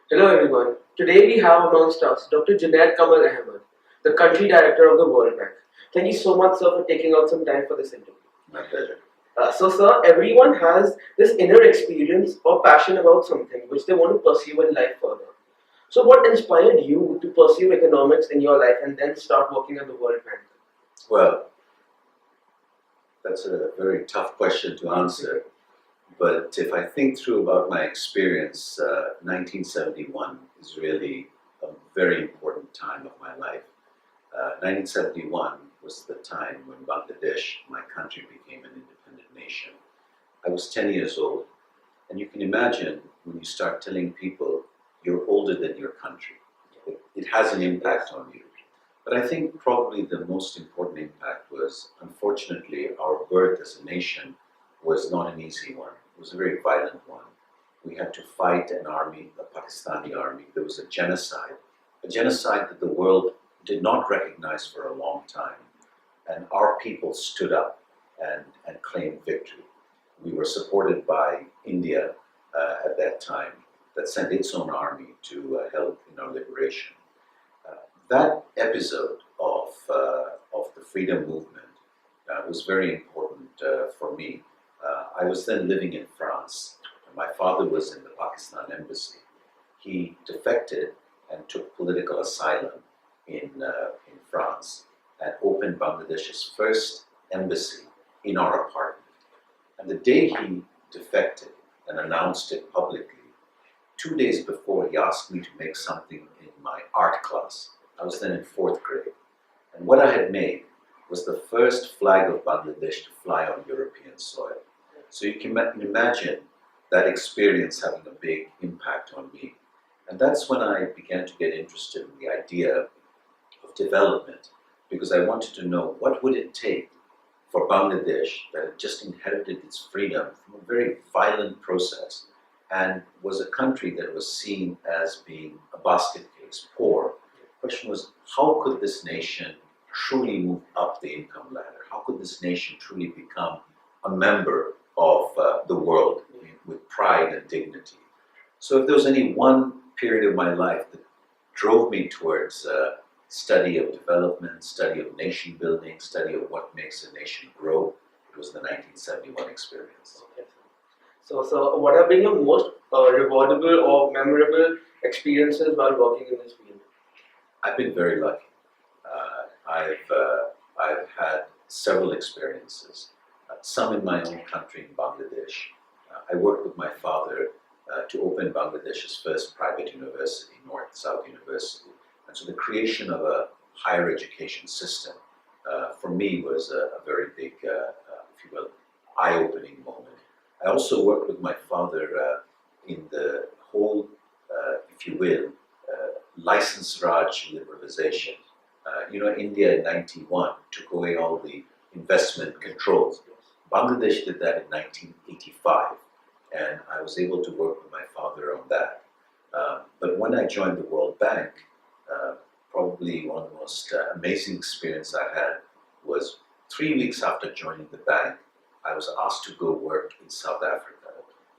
Hello everyone. Today we have amongst us Dr. Junaid Ahmad, the country director of the World Bank. Thank you so much, sir, for taking out some time for this interview. My pleasure. Sir, everyone has this inner experience or passion about something which they want to pursue in life further. So, what inspired you to pursue economics in your life and then start working at the World Bank? Well, that's a very tough question to answer. But if I think through about my experience, 1971 is really a very important time of my life. 1971 was the time when Bangladesh, my country, became an independent nation. I was 10 years old, and you can imagine when you start telling people you're older than your country, it has an impact on you. But I think probably the most important impact was, unfortunately, our birth as a nation was not an easy one. It was a very violent one. We had to fight an army, a Pakistani army. There was a genocide that the world did not recognize for a long time. And our people stood up and claimed victory. We were supported by India at that time that sent its own army to help in our liberation. That episode of the freedom movement was very important for me. I was then living in France. My father was in the Pakistan embassy. He defected and took political asylum in France and opened Bangladesh's first embassy in our apartment. And the day he defected and announced it publicly, 2 days before, he asked me to make something in my art class. I was then in 4th grade. And what I had made was the first flag of Bangladesh to fly on European soil. So you can imagine that experience having a big impact on me. And that's when I began to get interested in the idea of development, because I wanted to know what would it take for Bangladesh, that had just inherited its freedom from a very violent process and was a country that was seen as being a basket case, poor. The question was, how could this nation truly move up the income ladder? How could this nation truly become a member of the world with pride and dignity? So if there was any one period of my life that drove me towards study of development, study of nation building, study of what makes a nation grow, it was the 1971 experience. Okay. So what have been your most rewardable or memorable experiences while working in this field? I've been very lucky. I've had several experiences, some in my own country in Bangladesh. I worked with my father to open Bangladesh's first private university, North-South University. And so the creation of a higher education system for me was a very big, if you will, eye-opening moment. I also worked with my father in the whole, if you will, license Raj liberalization. India in 91 took away all the investment controls. Bangladesh did that in 1985, and I was able to work with my father on that. But when I joined the World Bank, probably one of the most amazing experience I had was 3 weeks after joining the bank, I was asked to go work in South Africa.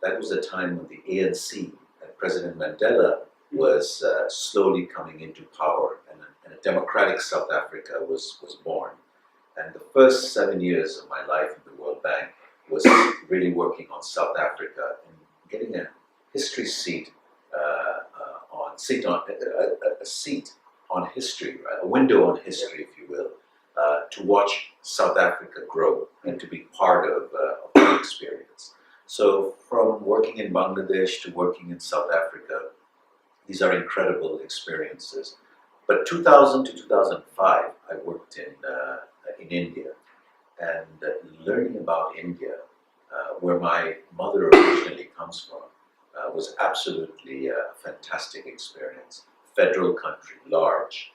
That was a time when the ANC and President Mandela was slowly coming into power, and a democratic South Africa was born. And the first 7 years of my life in the World Bank was really working on South Africa and getting a history seat a seat on history, right? A window on history, if you will, to watch South Africa grow and to be part of the experience. So from working in Bangladesh to working in South Africa, these are incredible experiences. But 2000 to 2005, I worked in India, and learning about India, where my mother originally comes from, was absolutely a fantastic experience. Federal country, large.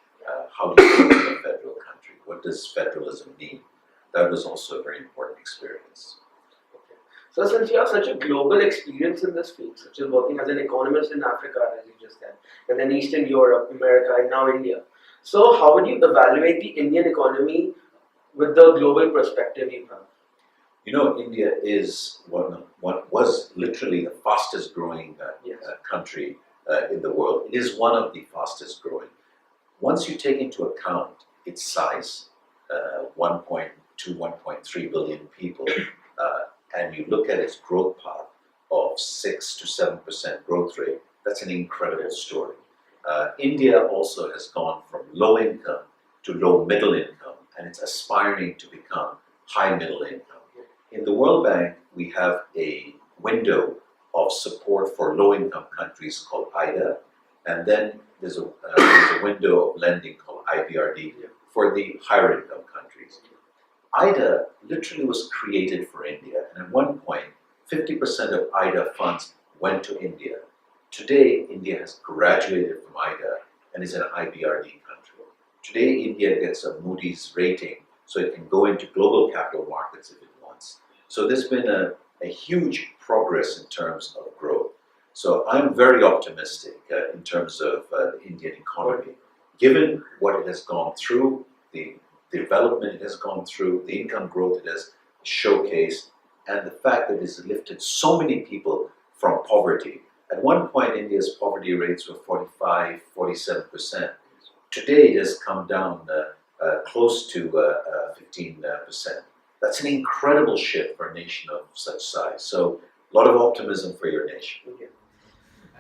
How do you build a federal country? What does federalism mean? That was also a very important experience. Okay. So since you have such a global experience in this field, such as working as an economist in Africa, as you just said, and then Eastern Europe, America, and now India. So how would you evaluate the Indian economy with the global perspective you have? You know, India is was was literally the fastest growing country in the world. It is one of the fastest growing. Once you take into account its size, 1.2, 1.3 billion people, and you look at its growth path of 6 to 7% growth rate, that's an incredible story. India also has gone from low income to low middle income, and it's aspiring to become high middle income. In the World Bank, we have a window of support for low income countries called IDA, and then there's a window of lending called IBRD for the higher income countries. IDA literally was created for India, and at one point, 50% of IDA funds went to India. Today, India has graduated from IDA and is an IBRD country. Today, India gets a Moody's rating, so it can go into global capital markets if it wants. So there's been a huge progress in terms of growth. So I'm very optimistic in terms of the Indian economy, given what it has gone through, the development it has gone through, the income growth it has showcased, and the fact that it has lifted so many people from poverty. At one point, India's poverty rates were 45, 47%. Today, it has come down close to 15%. That's an incredible shift for a nation of such size. So, a lot of optimism for your nation. Okay.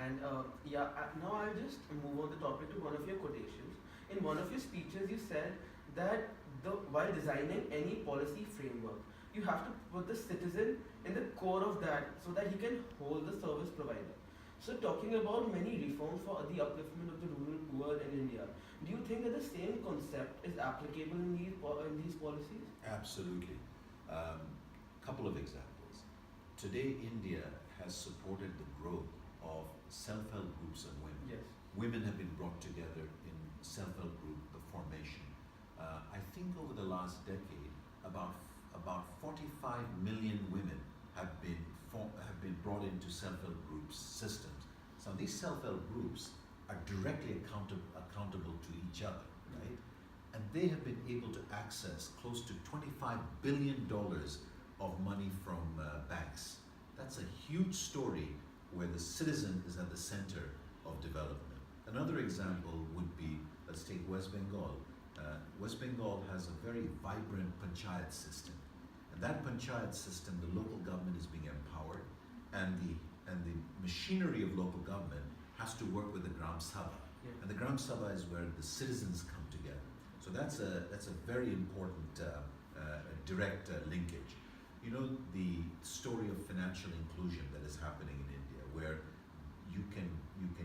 And now I'll just move on the topic to one of your quotations. In one of your speeches, you said that while designing any policy framework, you have to put the citizen in the core of that so that he can hold the service provider. So talking about many reforms for the upliftment of the rural poor in India, do you think that the same concept is applicable in these policies? Absolutely. Couple of examples. Today, India has supported the growth of self-help groups of women. Yes. Women have been brought together in self-help group, the formation. I think over the last decade, about 45 million women have been brought into self-help groups systems. So these self-help groups are directly accountable to each other, right? And they have been able to access close to $25 billion of money from banks. That's a huge story where the citizen is at the center of development. Another example would be, let's take West Bengal. West Bengal has a very vibrant panchayat system. And that panchayat system, the local government is being empowered, and the machinery of local government has to work with the Gram Sabha. Yeah. And the Gram Sabha is where the citizens come together. So that's a very important direct linkage. You know, the story of financial inclusion that is happening in India, where you can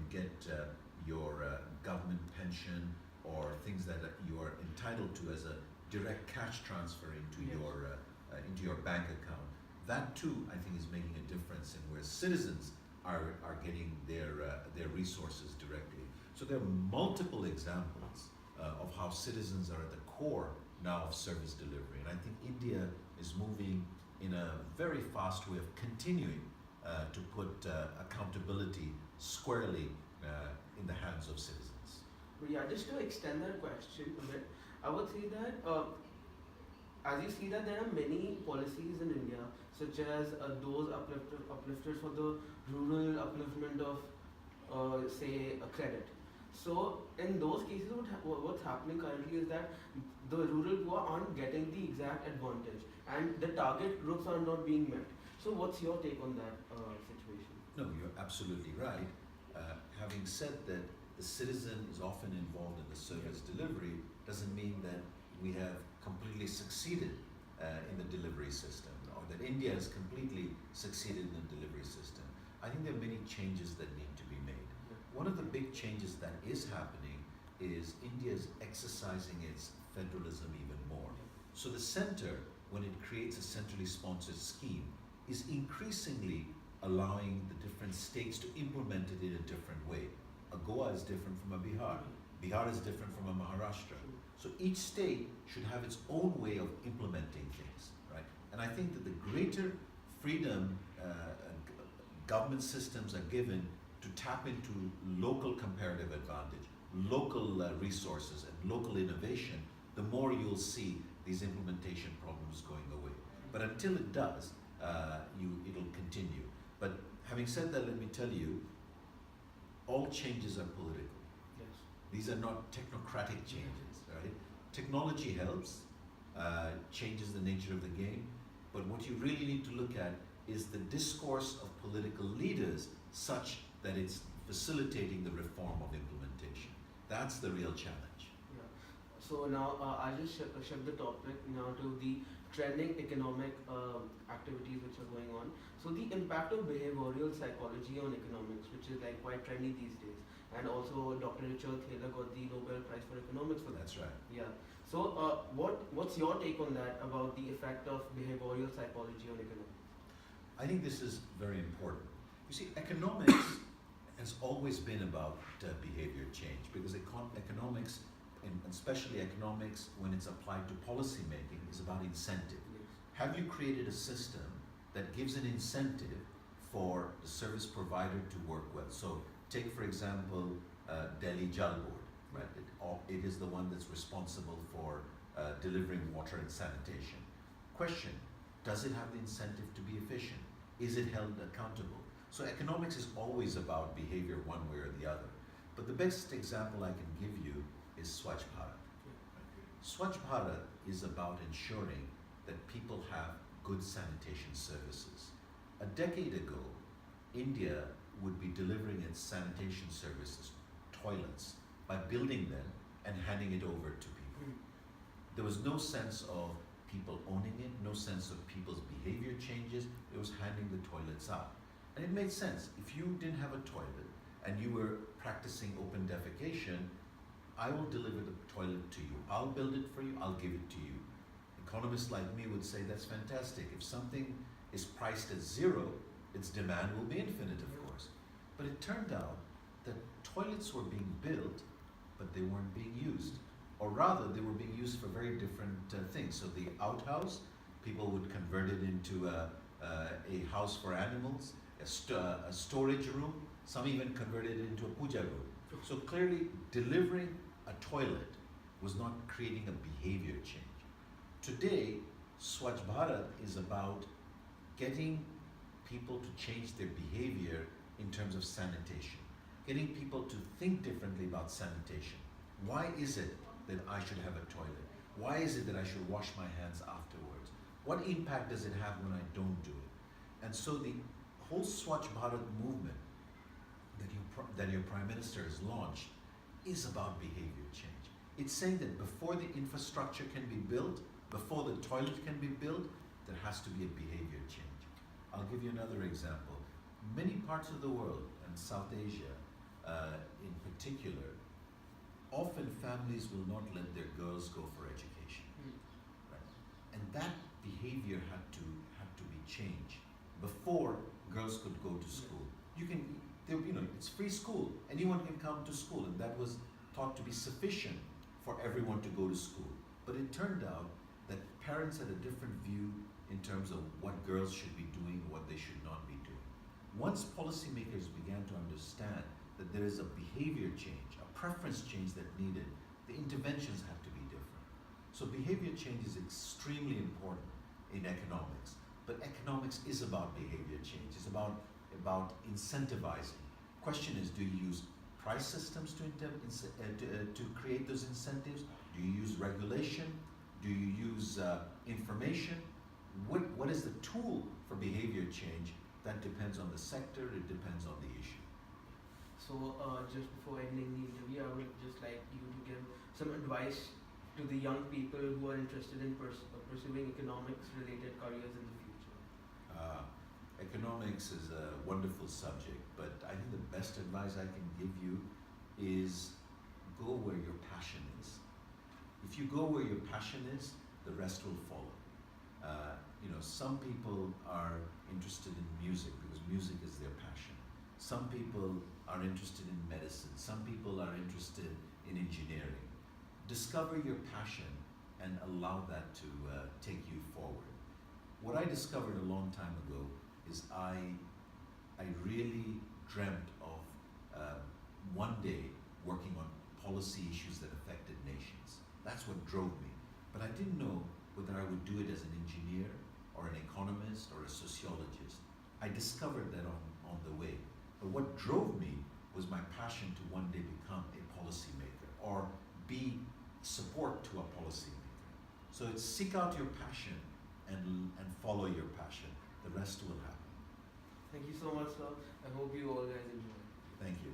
get your government pension or things that you are entitled to as a direct cash transfer into your bank account. That too, I think, is making a difference in where citizens are getting their resources directly. So there are multiple examples of how citizens are at the core now of service delivery, and I think India is moving in a very fast way of continuing to put accountability squarely in the hands of citizens. But yeah, just to extend that question a bit, I would say that as you see that there are many policies in India, such as those uplifters for the rural upliftment of, say, a credit. So in those cases, what's happening currently is that the rural poor aren't getting the exact advantage, and the target groups are not being met. So what's your take on that situation? No, you're absolutely right. Having said that, the citizen is often involved in the service delivery doesn't mean that we have completely succeeded in the delivery system, or that India has completely succeeded in the delivery system. I think there are many changes that need to be made. One of the big changes that is happening is India is exercising its federalism even more. So the center, when it creates a centrally sponsored scheme, is increasingly allowing the different states to implement it in a different way. A Goa is different from a Bihar. Bihar is different from a Maharashtra. So each state should have its own way of implementing things, right? And I think that the greater freedom government systems are given to tap into local comparative advantage, local resources, and local innovation, the more you'll see these implementation problems going away. But until it does, it'll continue. Having said that, let me tell you, all changes are political. Yes. These are not technocratic changes, right? Technology helps, changes the nature of the game, but what you really need to look at is the discourse of political leaders such that it's facilitating the reform of implementation. That's the real challenge. Yeah. So now I'll just shift the topic now to the trending economic activities which are going on. So the impact of behavioral psychology on economics, which is like quite trendy these days, and also Dr. Richard Thaler got the Nobel Prize for Economics for that. That's right. Yeah. So what's your take on that about the effect of behavioral psychology on economics? I think this is very important. You see, economics has always been about behavior change because economics, and especially economics when it's applied to policy making, is about incentive. Yes. Have you created a system that gives an incentive for the service provider to work well? So take, for example, Delhi Jal Board, right? It is the one that's responsible for delivering water and sanitation. Question, does it have the incentive to be efficient? Is it held accountable? So economics is always about behavior one way or the other. But the best example I can give you is Swachh Bharat. Swachh Bharat is about ensuring that people have good sanitation services. A decade ago, India would be delivering its sanitation services, toilets, by building them and handing it over to people. There was no sense of people owning it, no sense of people's behavior changes. It was handing the toilets out. And it made sense. If you didn't have a toilet and you were practicing open defecation, I will deliver the toilet to you. I'll build it for you, I'll give it to you. Economists like me would say that's fantastic. If something is priced at zero, its demand will be infinite, of course. But it turned out that toilets were being built, but they weren't being used. Or rather, they were being used for very different things. So the outhouse, people would convert it into a house for animals, a storage room, some even converted it into a puja room. So clearly, delivering a toilet was not creating a behavior change. Today, Swachh Bharat is about getting people to change their behavior in terms of sanitation, getting people to think differently about sanitation. Why is it that I should have a toilet? Why is it that I should wash my hands afterwards? What impact does it have when I don't do it? And so the whole Swachh Bharat movement that your Prime Minister has launched is about behavior change. It's saying that before the infrastructure can be built, before the toilet can be built, there has to be a behavior change. I'll give you another example. Many parts of the world, and South Asia in particular, often families will not let their girls go for education. Right? And that behavior had to be changed before girls could go to school. It's free school. Anyone can come to school, and that was thought to be sufficient for everyone to go to school. But it turned out that parents had a different view in terms of what girls should be doing, what they should not be doing. Once policymakers began to understand that there is a behavior change, a preference change that needed, the interventions have to be different. So behavior change is extremely important in economics, but economics is about behavior change. It's about incentivizing. Question is, do you use price systems to create those incentives? Do you use regulation? Do you use information? What is the tool for behavior change? That depends on the sector, it depends on the issue. So just before ending the interview, I would just like you to give some advice to the young people who are interested in pursuing economics-related careers in the future. Economics is a wonderful subject, but I think the best advice I can give you is go where your passion is. If you go where your passion is, the rest will follow. Some people are interested in music because music is their passion. Some people are interested in medicine. Some people are interested in engineering. Discover your passion and allow that to take you forward. What I discovered a long time ago is I really dreamt of one day working on policy issues that affected nations. That's what drove me. But I didn't know whether I would do it as an engineer or an economist or a sociologist. I discovered that on the way. But what drove me was my passion to one day become a policymaker or be support to a policymaker. So it's seek out your passion and follow your passion. The rest will happen. Thank you so much, sir. I hope you all guys enjoy. Thank you.